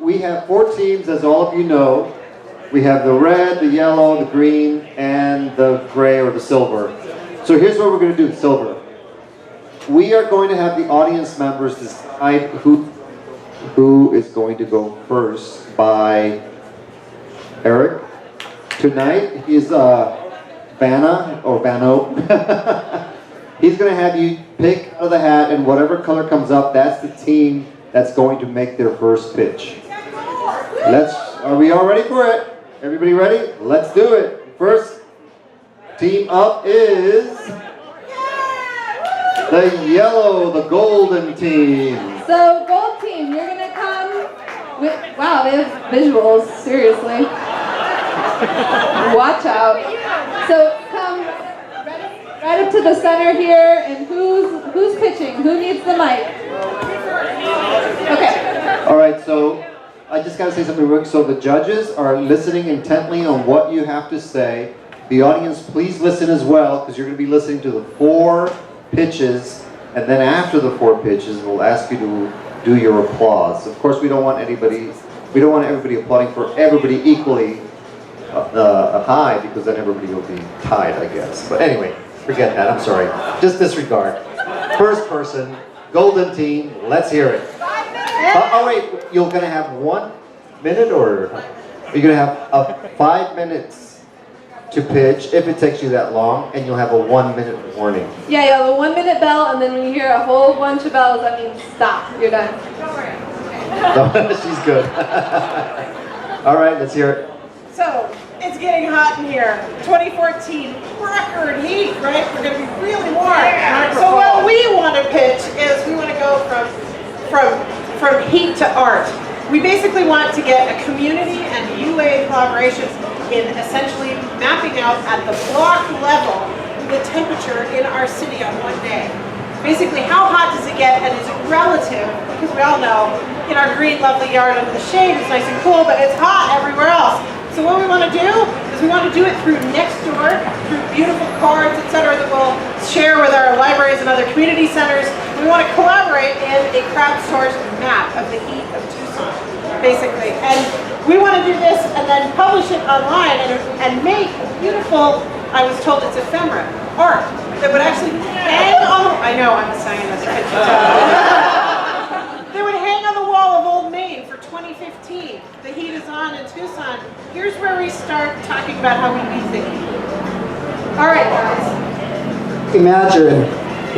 we have 4 teams, as all of you know. We have the red, the yellow, the green, and the gray or the silver. So here's what we're going to do, silver. We are going to have the audience members decide who is going to go first by Eric. Tonight, he's Bano. He's going to have you pick out of the hat, and whatever color comes up, that's the team that's going to make their first pitch. Are we all ready for it? Everybody ready? Let's do it. First team up is the yellow, the golden team. So gold team, you're gonna come with, wow, they have visuals, seriously. Watch out. So come right up to the center here, and who's pitching? Who needs the mic? Okay. All right, so I just gotta say something real quick. So the judges are listening intently on what you have to say. The audience, please listen as well, because you're gonna be listening to the 4 pitches, and then after the 4 pitches, we'll ask you to do your applause. Of course, we don't want everybody applauding for everybody equally high, because then everybody will be tied, I guess. But anyway, forget that, I'm sorry. Just disregard. First person, golden team, let's hear it. Oh wait, you're gonna have 1 minute, or are you gonna have 5 minutes to pitch if it takes you that long, and you'll have a 1-minute warning? Yeah, you have a 1-minute bell, and then when you hear a whole bunch of bells, that means stop, you're done. Don't worry. She's good. All right, let's hear it. So, it's getting hot in here. 2014, record heat, right? We're going to be really warm. So what we want to pitch is we want to go from heat to art. We basically want to get a community and UA collaboration in essentially mapping out at the block level the temperature in our city on one day. Basically, how hot does it get, and is it relative? Because we all know in our green, lovely yard under the shade, it's nice and cool, but it's hot everywhere else. So what we want to do is we want to do it through Nextdoor, through beautiful cards, etc., that we'll share with our libraries and other community centers. We want to collaborate in a crowdsourced map of the heat of Tucson, basically. And we want to do this and then publish it online and make beautiful, I was told it's ephemera, art that would actually hang on, I know I'm a scientist, I can tell. They would hang on the wall of Old Main for 2015. The heat is on in Tucson. Here's where we start talking about how we be thinking. All right, guys. Imagine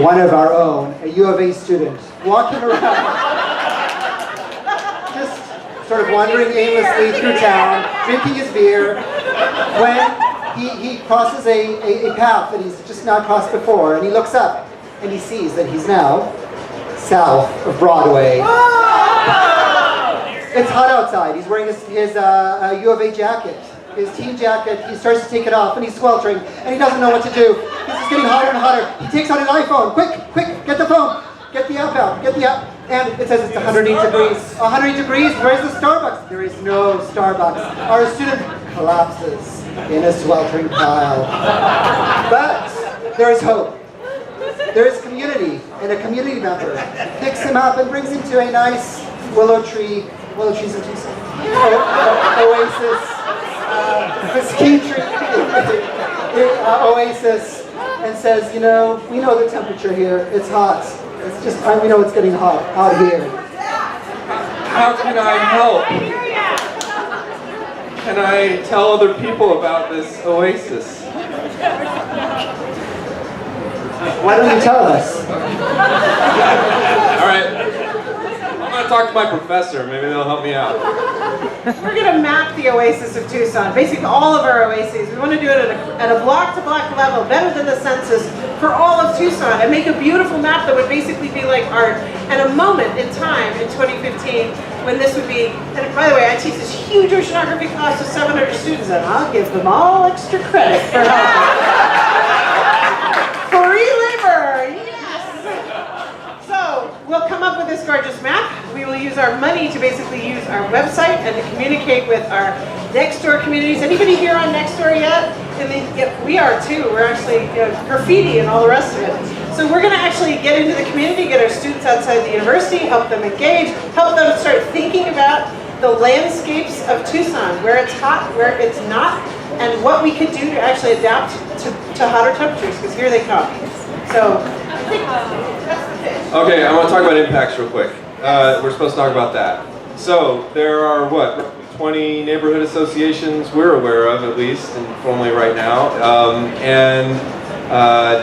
one of our own, a U of A student, walking around, just sort of wandering aimlessly through town, drinking his beer, when he crosses a path that he's just not crossed before, and he looks up and he sees that he's now south of Broadway. It's hot outside. He's wearing his U of A jacket, his team jacket. He starts to take it off, and he's sweltering, and he doesn't know what to do. It's just getting hotter and hotter. He takes out his iPhone. Quick, get the phone. Get the app out. Get the app. And it says it's 108 degrees. 108 degrees? Where's the Starbucks? There is no Starbucks. Our student collapses in a sweltering pile. But there is hope. There is community, and a community member picks him up and brings him to a nice willow trees in Tucson, oasis, mesquite tree, oasis, and says, you know, we know the temperature here. It's hot. It's just, we know it's getting hot out here. How can I help? Can I tell other people about this oasis? Why don't you tell us? All right. I'm going to talk to my professor. Maybe they'll help me out. We're going to map the oasis of Tucson, basically all of our oases. We want to do it at a block-to-block level, better than the census, for all of Tucson, and make a beautiful map that would basically be like art, and a moment in time in 2015 when this would be, and by the way, I teach this huge oceanography class with 700 students, and I'll give them all extra credit for helping. Free labor, yes! So, we'll come up with this gorgeous map. We will use our money to basically use our website and to communicate with our Nextdoor communities. Anybody here on Nextdoor yet? We are too. We're actually graffiti and all the rest of it. So we're going to actually get into the community, get our students outside the university, help them engage, help them start thinking about the landscapes of Tucson, where it's hot, where it's not, and what we could do to actually adapt to hotter temperatures, because here they come. So, I think that's the pitch. Okay, I want to talk about impacts real quick. We're supposed to talk about that. So there are, what, 20 neighborhood associations we're aware of, at least, informally right now.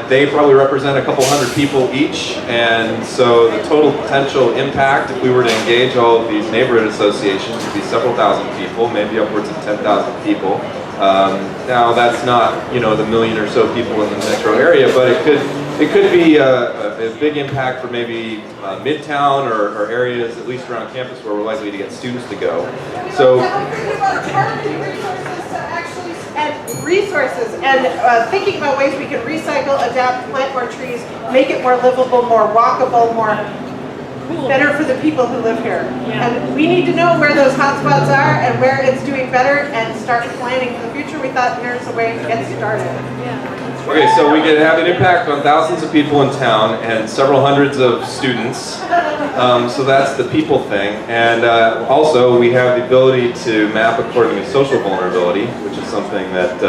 They probably represent a couple hundred people each. And so the total potential impact, if we were to engage all of these neighborhood associations, would be several thousand people, maybe upwards of 10,000 people. Now that's not, you know, the million or so people in the metro area, but it could be a big impact for maybe Midtown or areas at least around campus where we're likely to get students to go. So resources and thinking about ways we can recycle, adapt, plant more trees, make it more livable, more walkable, more better for the people who live here. Yeah. And we need to know where those hotspots are and where it's doing better and start planning for the future. We thought here's a way to get started. Yeah. Okay, so we could have an impact on thousands of people in town and several hundreds of students. So that's the people thing. And also we have the ability to map according to social vulnerability, which is something that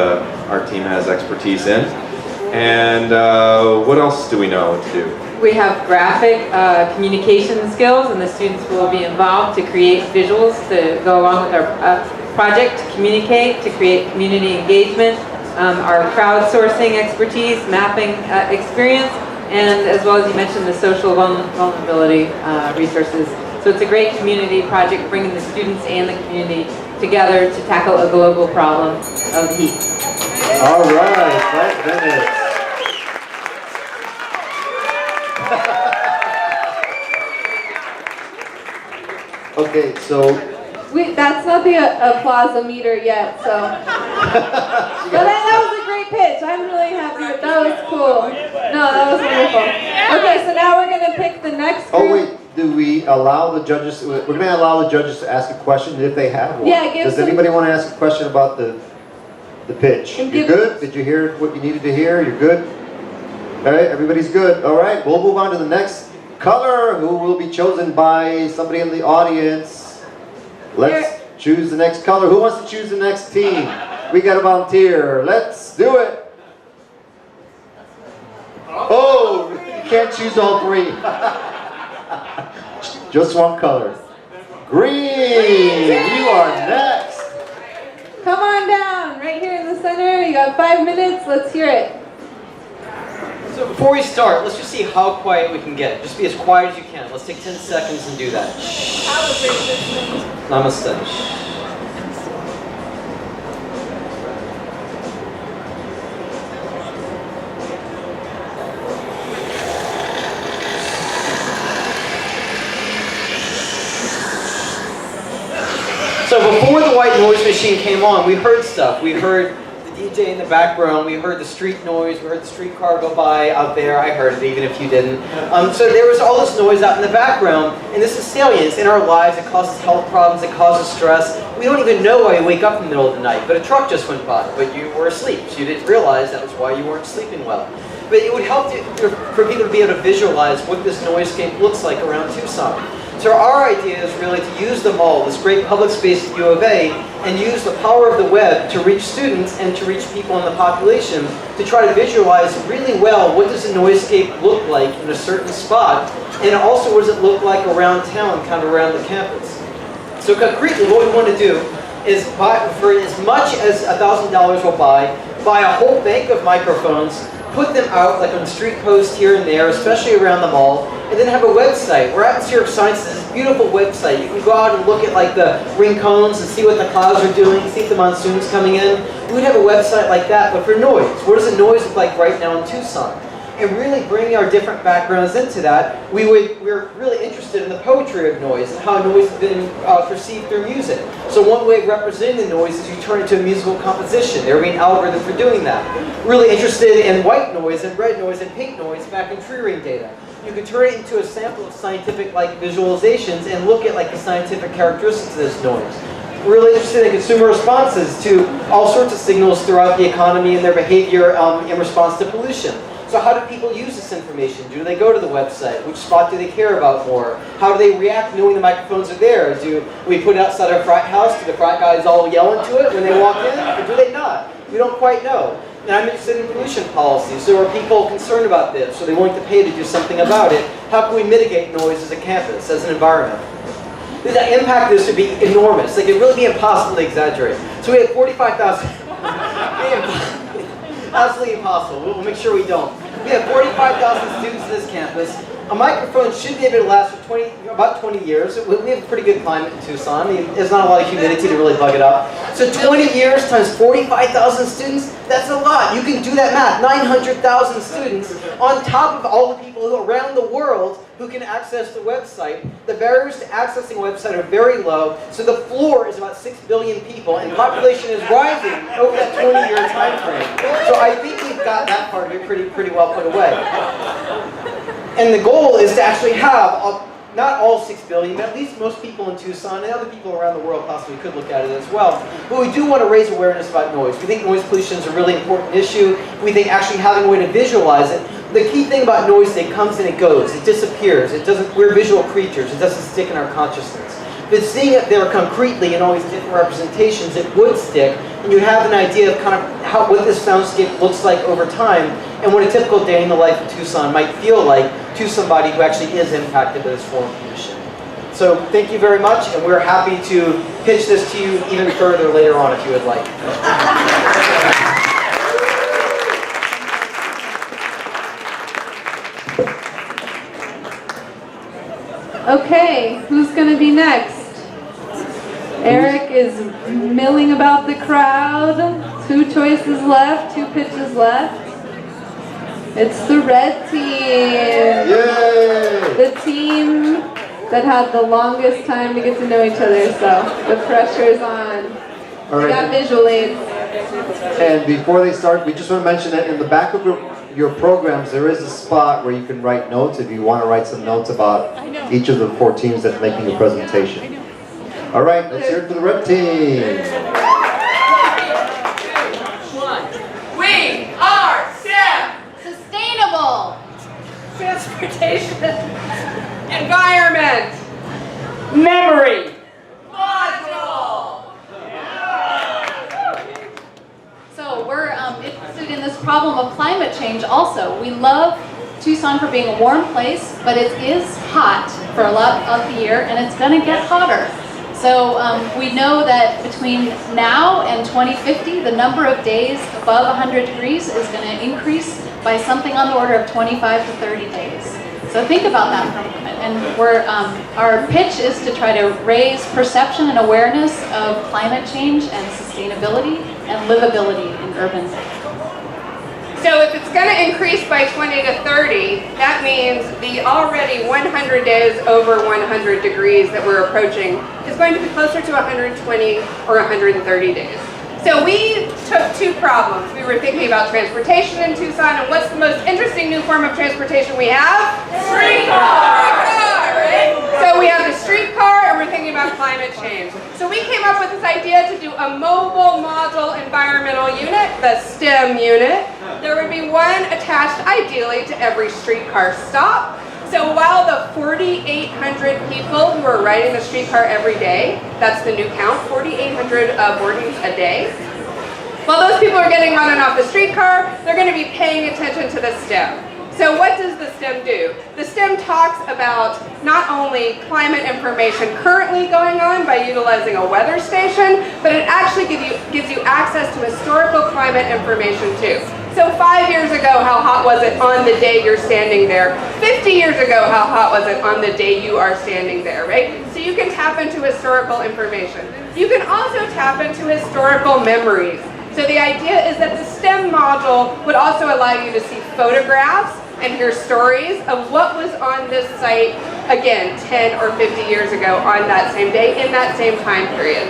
our team has expertise in. And what else do we know what to do? We have graphic communication skills, and the students will be involved to create visuals to go along with our project, to communicate, to create community engagement, our crowdsourcing expertise, mapping experience, and as well as you mentioned, the social vulnerability resources. So it's a great community project, bringing the students and the community together to tackle a global problem of heat. All right, 5 minutes. Okay, so that's not the applause meter yet, so. But that was a great pitch. I'm really happy with that. Was cool. No, that was wonderful. Okay, so now we're gonna pick the next group. oh wait, do we allow the judges? We're going to allow the judges to ask a question if they have one. Yeah, Does anybody want to ask a question about the pitch? You're good? Did you hear what you needed to hear? You're good? All right, everybody's good. All right, we'll move on to the next color, who will be chosen by somebody in the audience. Let's choose the next color. Who wants to choose the next team? We got a volunteer. Let's do it. Oh, you can't choose all three. Just one color. Green, you are next. Come on down, right here in the center. You got 5 minutes. Let's hear it. So before we start, let's just see how quiet we can get. Just be as quiet as you can. Let's take 10 seconds and do that. Namaste. So before the white noise machine came on, we heard stuff. We heard the DJ in the background, we heard the street noise, we heard the streetcar go by out there. I heard it, even if you didn't. So there was all this noise out in the background, and this is salient. It's in our lives. It causes health problems. It causes stress. We don't even know why you wake up in the middle of the night, but a truck just went by, but you were asleep, so you didn't realize that was why you weren't sleeping well. But it would help for people to be able to visualize what this noisescape looks like around Tucson. So our idea is really to use the mall, this great public space at U of A, and use the power of the web to reach students and to reach people in the population to try to visualize really well what does a noisescape look like in a certain spot, and also what does it look like around town, kind of around the campus. So concretely, what we want to do is buy, for as much as $1,000 we'll buy a whole bank of microphones, put them out like on street posts here and there, especially around the mall, and then have a website. We're Atmospheric Science is this beautiful website. You can go out and look at like the ring cones and see what the clouds are doing, see if the monsoon's coming in. We would have a website like that, but for noise. What does the noise look like right now in Tucson? And really bringing our different backgrounds into that, we're really interested in the poetry of noise and how noise has been perceived through music. So one way of representing the noise is you turn it into a musical composition. There will be an algorithm for doing that. Really interested in white noise and red noise and pink noise back in tree ring data. You can turn it into a sample of scientific like visualizations and look at like the scientific characteristics of this noise. We're really interested in consumer responses to all sorts of signals throughout the economy and their behavior in response to pollution. So how do people use this information? Do they go to the website? Which spot do they care about more? How do they react knowing the microphones are there? Do we put it outside our frat house? Do the frat guys all yell into it when they walk in? Or do they not? We don't quite know. And I'm interested in pollution policy. So are people concerned about this? Are they willing to pay to do something about it? How can we mitigate noise as a campus, as an environment? The impact of this would be enormous. Like, it'd really be impossible to exaggerate. So we have 45,000. Absolutely impossible. We'll make sure we don't. We have 45,000 students in this campus. A microphone should be able to last for about 20 years. We have a pretty good climate in Tucson. There's not a lot of humidity to really bug it up. So 20 years times 45,000 students, that's a lot. You can do that math. 900,000 students on top of all the people around the world who can access the website. The barriers to accessing a website are very low, so the floor is about 6 billion people, and population is rising over that 20-year time frame. So I think we've got that part of it pretty well put away. And the goal is to actually have, not all 6 billion, but at least most people in Tucson, and other people around the world possibly could look at it as well. But we do want to raise awareness about noise. We think noise pollution is a really important issue. We think actually having a way to visualize it. The key thing about noise is it comes and it goes. It disappears. It doesn't, we're visual creatures. It doesn't stick in our consciousness. But seeing it there concretely in all these different representations, it would stick, and you have an idea of kind of what this soundscape looks like over time, and what a typical day in the life of Tucson might feel like to somebody who actually is impacted by this form of pollution. So thank you very much, and we're happy to pitch this to you even further later on if you would like. Okay, who's going to be next? Eric is milling about the crowd. 2 choices left, 2 pitches left. It's the red team. Yay! The team that had the longest time to get to know each other, so the pressure's on. All We got right. visual aids. And before they start, we just want to mention that in the back of your programs, there is a spot where you can write notes if you want to write some notes about each of the 4 teams that's making a presentation. All right, let's hear it for the red team. We are STEM. Sustainable. Transportation. Environment. Memory. Module. So we're interested in this problem of climate change also. We love Tucson for being a warm place, but it is hot for a lot of the year, and it's going to get hotter. So we know that between now and 2050, the number of days above 100 degrees is going to increase by something on the order of 25 to 30 days. So think about that for a moment. And our pitch is to try to raise perception and awareness of climate change and sustainability and livability in urban life. So if it's going to increase by 20 to 30, that means the already 100 days over 100 degrees that we're approaching is going to be closer to 120 or 130 days. So we took 2 problems. We were thinking about transportation in Tucson, and what's the most interesting new form of transportation we have? Streetcar! Right? So we have the streetcar, and we're thinking about climate change. So we came up with this idea to do a mobile model environmental unit, the STEM unit. There would be one attached ideally to every streetcar stop. So while the 4,800 people who are riding the streetcar every day, that's the new count, 4,800 boardings a day, while those people are getting on and off the streetcar, they're going to be paying attention to the STEM. So what does the STEM do? The STEM talks about not only climate information currently going on by utilizing a weather station, but it actually gives you access to historical climate information too. So 5 years ago, how hot was it on the day you're standing there? 50 years ago, how hot was it on the day you are standing there, right? So you can tap into historical information. You can also tap into historical memories. So the idea is that the STEM module would also allow you to see photographs and hear stories of what was on this site, again, 10 or 50 years ago on that same day, in that same time period.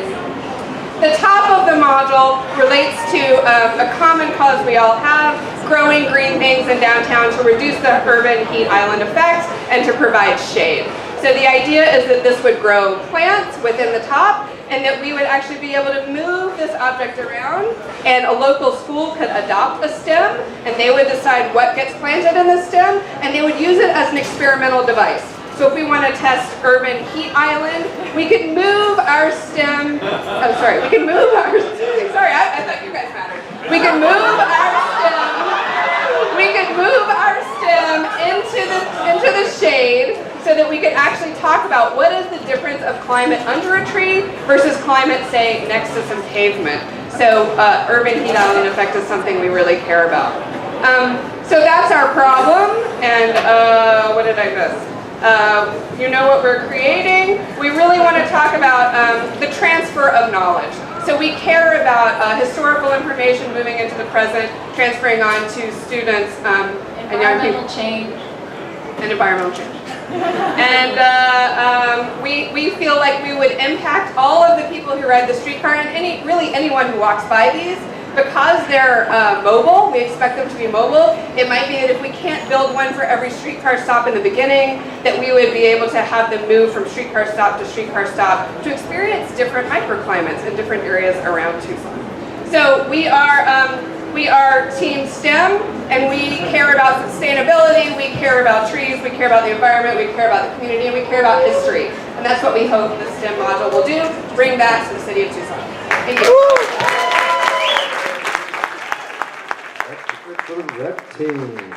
The top of the module relates to a common cause we all have, growing green things in downtown to reduce the urban heat island effect and to provide shade. So the idea is that this would grow plants within the top, and that we would actually be able to move this object around, and a local school could adopt a stem, and they would decide what gets planted in the stem, and they would use it as an experimental device. So if we want to test urban heat island, we could move our stem, I'm sorry, we could move our, sorry, I thought you guys mattered. We could move our stem into the shade so that we could actually talk about what is the difference of climate under a tree versus climate, say, next to some pavement. So urban heat island effect is something we really care about. So that's our problem, and what did I miss? You know what we're creating. We really want to talk about the transfer of knowledge. So we care about historical information moving into the present, transferring on to students and young people. Environmental change. And environmental change. And we feel like we would impact all of the people who ride the streetcar and really anyone who walks by these. Because they're mobile, we expect them to be mobile. It might be that if we can't build one for every streetcar stop in the beginning, that we would be able to have them move from streetcar stop to experience different microclimates in different areas around Tucson. So we are Team STEM, and we care about sustainability, we care about trees, we care about the environment, we care about the community, and we care about history. And that's what we hope the STEM module will do, bring back to the city of Tucson. Thank you. Red team.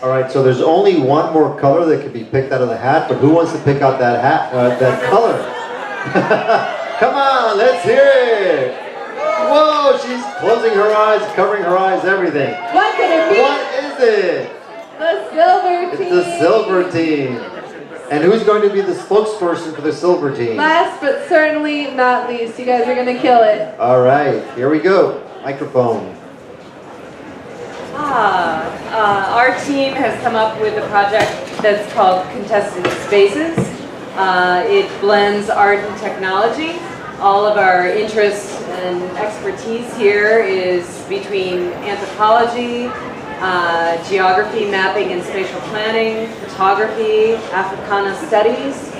All right, so there's only one more color that can be picked out of the hat, but who wants to pick out that hat, that color? Come on, let's hear it. Whoa, she's closing her eyes, covering her eyes, everything. What could it be? What is it? The silver team. It's the silver team. And who's going to be the spokesperson for the silver team? Last but certainly not least, you guys are going to kill it. All right, here we go. Microphone. Our team has come up with a project that's called Contested Spaces. It blends art and technology. All of our interests and expertise here is between anthropology, geography, mapping and spatial planning, photography, Africana studies,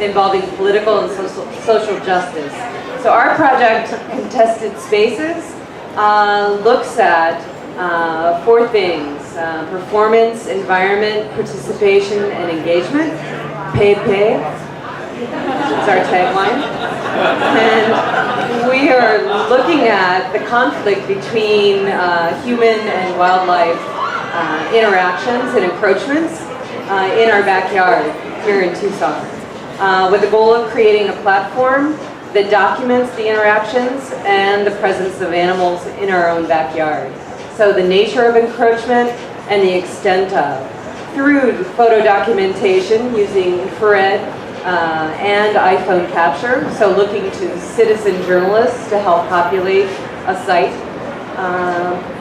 involving political and social justice. So our project, Contested Spaces, looks at 4 things: performance, environment, participation, and engagement. Pay. That's our tagline. And we are looking at the conflict between human and wildlife interactions and encroachments in our backyard here in Tucson, with the goal of creating a platform that documents the interactions and the presence of animals in our own backyard. So the nature of encroachment and the extent of, through photo documentation using infrared and iPhone capture, so looking to citizen journalists to help populate a site.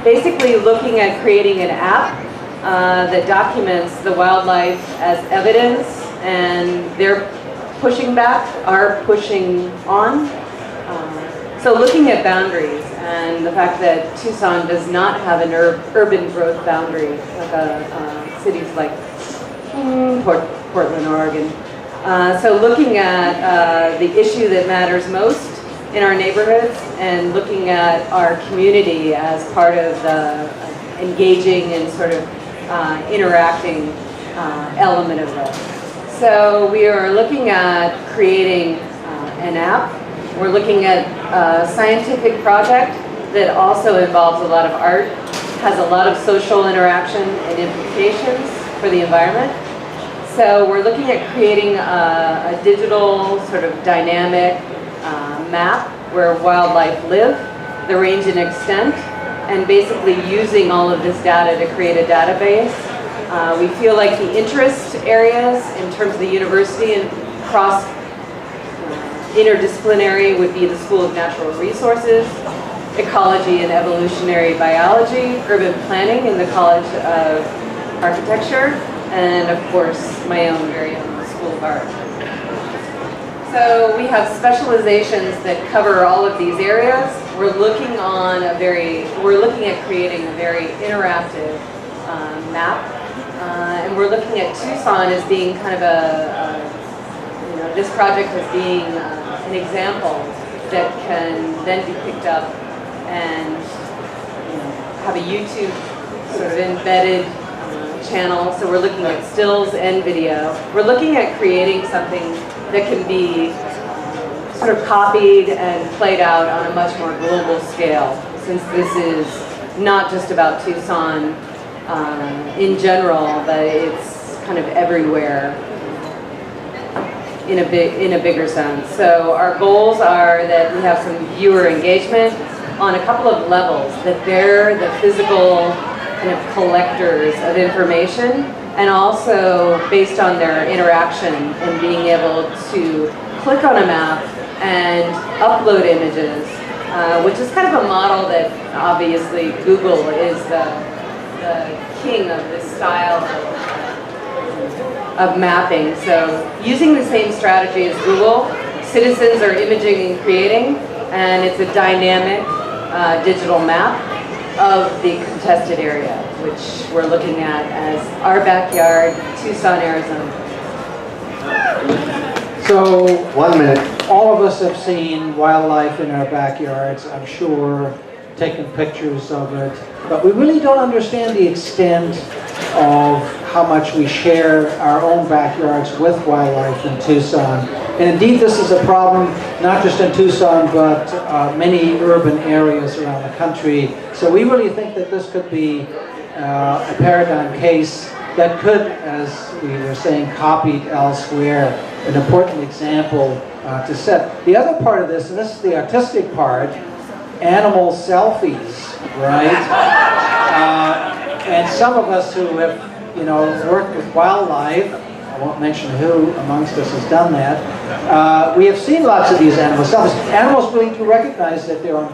Basically looking at creating an app that documents the wildlife as evidence, and they're pushing back, are pushing on. So looking at boundaries and the fact that Tucson does not have an urban growth boundary like cities like Portland, Oregon. So looking at the issue that matters most in our neighborhoods and looking at our community as part of the engaging and sort of interacting element of this. So we are looking at creating an app. We're looking at a scientific project that also involves a lot of art, has a lot of social interaction and implications for the environment. So we're looking at creating a digital sort of dynamic map where wildlife live, the range and extent, and basically using all of this data to create a database. We feel like the interest areas in terms of the university and cross interdisciplinary would be the School of Natural Resources, Ecology and Evolutionary Biology, Urban Planning in the College of Architecture, and of course my own very own School of Art. So we have specializations that cover all of these areas. We're looking at creating a very interactive map, and we're looking at Tucson as being kind of this project as being an example that can then be picked up and have a YouTube sort of embedded channel. So we're looking at stills and video. We're looking at creating something that can be sort of copied and played out on a much more global scale, since this is not just about Tucson in general, but it's kind of everywhere in a bigger sense. So our goals are that we have some viewer engagement on a couple of levels, that they're the physical kind of collectors of information, and also based on their interaction and being able to click on a map and upload images, which is kind of a model that obviously Google is the king of this style of mapping. So using the same strategy as Google, citizens are imaging and creating, and it's a dynamic digital map of the contested area, which we're looking at as our backyard, Tucson, Arizona. So, 1 minute. all of us have seen wildlife in our backyards, I'm sure, taken pictures of it, but we really don't understand the extent of how much we share our own backyards with wildlife in Tucson. And indeed, this is a problem not just in Tucson, but many urban areas around the country. So we really think that this could be a paradigm case that could, as we were saying, copied elsewhere, an important example to set. The other part of this, and this is the artistic part, animal selfies, right? And some of us who have, worked with wildlife, I won't mention who amongst us has done that, we have seen lots of these animal selfies. Animals really do recognize that they're on